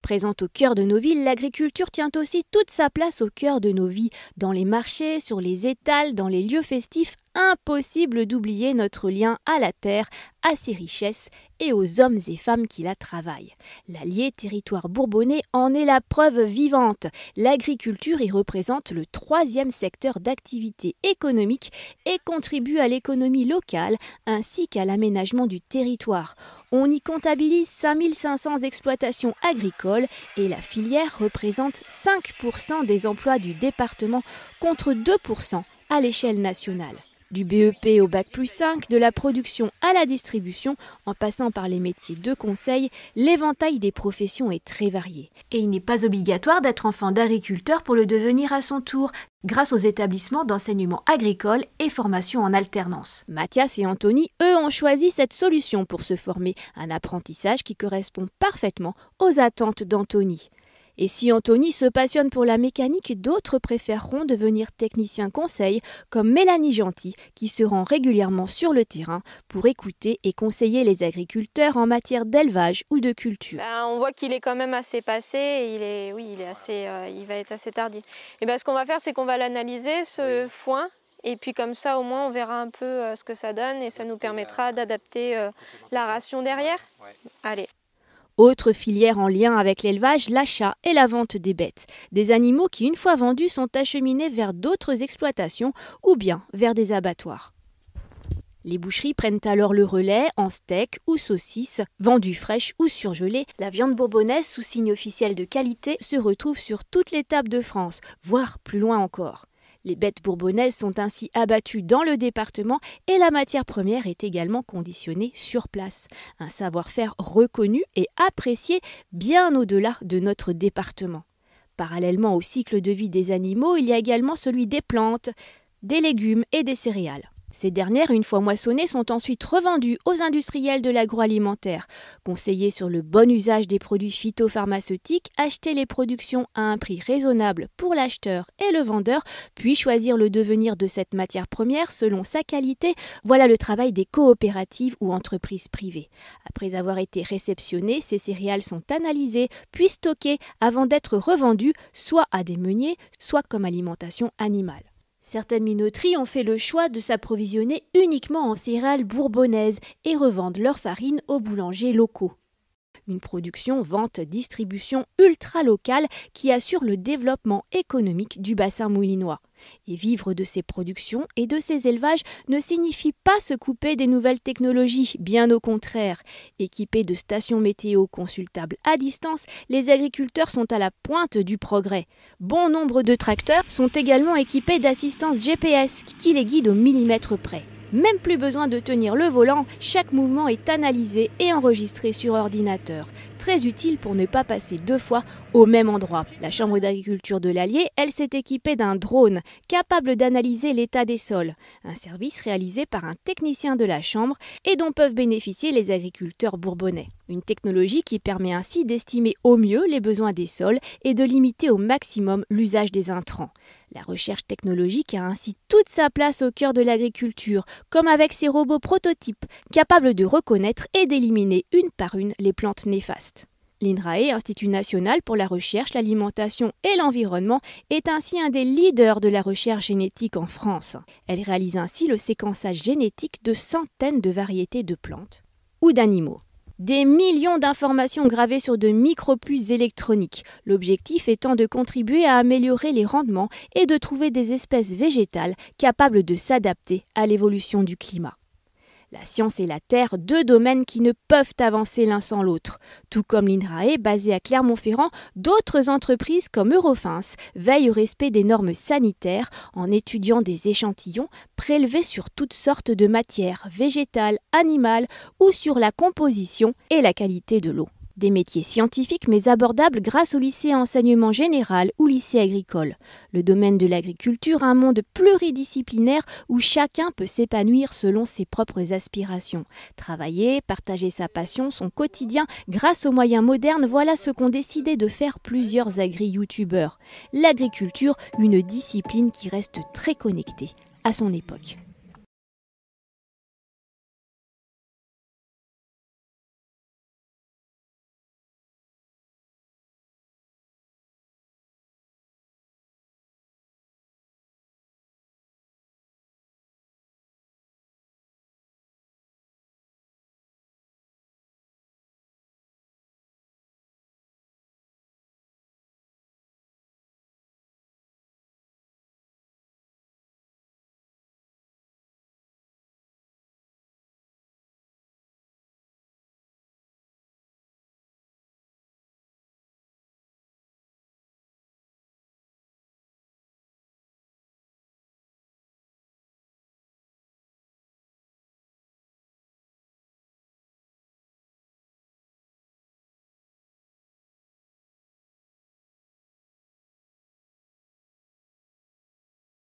Présente au cœur de nos villes, l'agriculture tient aussi toute sa place au cœur de nos vies. Dans les marchés, sur les étals, dans les lieux festifs, impossible d'oublier notre lien à la terre, à ses richesses et aux hommes et femmes qui la travaillent. L'Allier, territoire bourbonnais, en est la preuve vivante. L'agriculture y représente le 3e secteur d'activité économique et contribue à l'économie locale ainsi qu'à l'aménagement du territoire. On y comptabilise 5500 exploitations agricoles et la filière représente 5% des emplois du département contre 2% à l'échelle nationale. Du BEP au Bac+5, de la production à la distribution, en passant par les métiers de conseil, l'éventail des professions est très varié. Et il n'est pas obligatoire d'être enfant d'agriculteur pour le devenir à son tour, grâce aux établissements d'enseignement agricole et formation en alternance. Mathias et Anthony, eux, ont choisi cette solution pour se former, un apprentissage qui correspond parfaitement aux attentes d'Anthony. Et si Anthony se passionne pour la mécanique, d'autres préféreront devenir technicien conseil, comme Mélanie Gentil, qui se rend régulièrement sur le terrain pour écouter et conseiller les agriculteurs en matière d'élevage ou de culture. On voit qu'il est quand même assez passé, et il va être assez tardif. Et ce qu'on va faire, c'est qu'on va l'analyser, ce foin, et puis comme ça, au moins, on verra un peu ce que ça donne, et ça nous permettra d'adapter la ration derrière. Allez. Autre filière en lien avec l'élevage, l'achat et la vente des bêtes. Des animaux qui, une fois vendus, sont acheminés vers d'autres exploitations ou bien vers des abattoirs. Les boucheries prennent alors le relais en steak ou saucisses, vendues fraîches ou surgelées. La viande bourbonnaise, sous signe officiel de qualité, se retrouve sur toutes les tables de France, voire plus loin encore. Les bêtes bourbonnaises sont ainsi abattues dans le département et la matière première est également conditionnée sur place. Un savoir-faire reconnu et apprécié bien au-delà de notre département. Parallèlement au cycle de vie des animaux, il y a également celui des plantes, des légumes et des céréales. Ces dernières, une fois moissonnées, sont ensuite revendues aux industriels de l'agroalimentaire. Conseiller sur le bon usage des produits phytopharmaceutiques, acheter les productions à un prix raisonnable pour l'acheteur et le vendeur, puis choisir le devenir de cette matière première selon sa qualité, voilà le travail des coopératives ou entreprises privées. Après avoir été réceptionnées, ces céréales sont analysées, puis stockées avant d'être revendues, soit à des meuniers, soit comme alimentation animale. Certaines minoteries ont fait le choix de s'approvisionner uniquement en céréales bourbonnaises et revendent leur farine aux boulangers locaux. Une production, vente, distribution ultra locale qui assure le développement économique du bassin moulinois. Et vivre de ces productions et de ces élevages ne signifie pas se couper des nouvelles technologies, bien au contraire. Équipés de stations météo consultables à distance, les agriculteurs sont à la pointe du progrès. Bon nombre de tracteurs sont également équipés d'assistance GPS qui les guident au millimètre près. Même plus besoin de tenir le volant, chaque mouvement est analysé et enregistré sur ordinateur. Très utile pour ne pas passer 2 fois au même endroit. La Chambre d'agriculture de l'Allier, elle, s'est équipée d'un drone capable d'analyser l'état des sols. Un service réalisé par un technicien de la Chambre et dont peuvent bénéficier les agriculteurs bourbonnais. Une technologie qui permet ainsi d'estimer au mieux les besoins des sols et de limiter au maximum l'usage des intrants. La recherche technologique a ainsi toute sa place au cœur de l'agriculture, comme avec ces robots prototypes, capables de reconnaître et d'éliminer une par une les plantes néfastes. L'INRAE, Institut national pour la recherche, l'alimentation et l'environnement, est ainsi un des leaders de la recherche génétique en France. Elle réalise ainsi le séquençage génétique de centaines de variétés de plantes ou d'animaux. Des millions d'informations gravées sur de micropuces électroniques, l'objectif étant de contribuer à améliorer les rendements et de trouver des espèces végétales capables de s'adapter à l'évolution du climat. La science et la terre, 2 domaines qui ne peuvent avancer l'un sans l'autre. Tout comme l'INRAE, basé à Clermont-Ferrand, d'autres entreprises comme Eurofins veillent au respect des normes sanitaires en étudiant des échantillons prélevés sur toutes sortes de matières végétales, animales ou sur la composition et la qualité de l'eau. Des métiers scientifiques mais abordables grâce au lycée enseignement général ou lycée agricole. Le domaine de l'agriculture, un monde pluridisciplinaire où chacun peut s'épanouir selon ses propres aspirations. Travailler, partager sa passion, son quotidien grâce aux moyens modernes, voilà ce qu'ont décidé de faire plusieurs agri-youtubeurs. L'agriculture, une discipline qui reste très connectée à son époque.